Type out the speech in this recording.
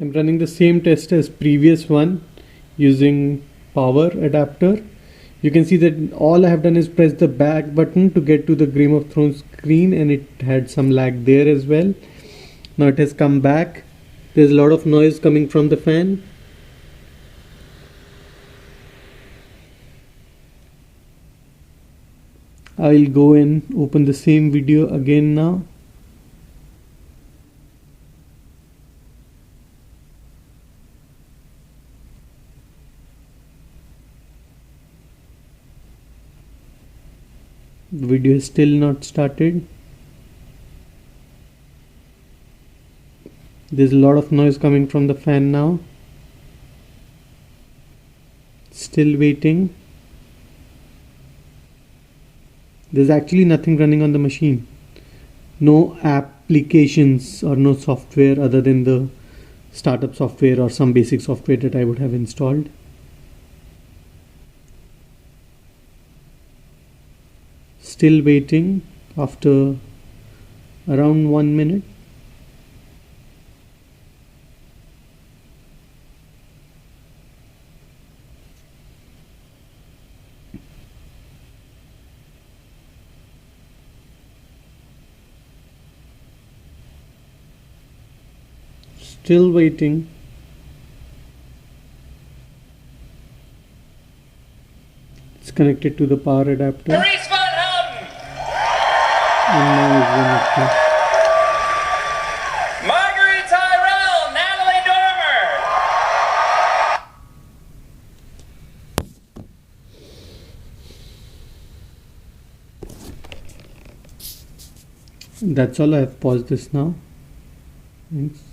I'm running the same test as previous one using power adapter. You can see that all I have done is press the back button to get to the Game of Thrones screen, and it had some lag there as well. Now it has come back. There's a lot of noise coming from the fan. I'll go and open the same video again now. The video is still not started. There's a lot of noise coming from the fan now. Still waiting. There's actually nothing running on the machine. No applications or no software other than the startup software or some basic software that I would have installed. Still waiting after around 1 minute. Still waiting. It's connected to the power adapter. And now it's connected. Marguerite Tyrell, Natalie Dormer. That's all. I have paused this now. Thanks.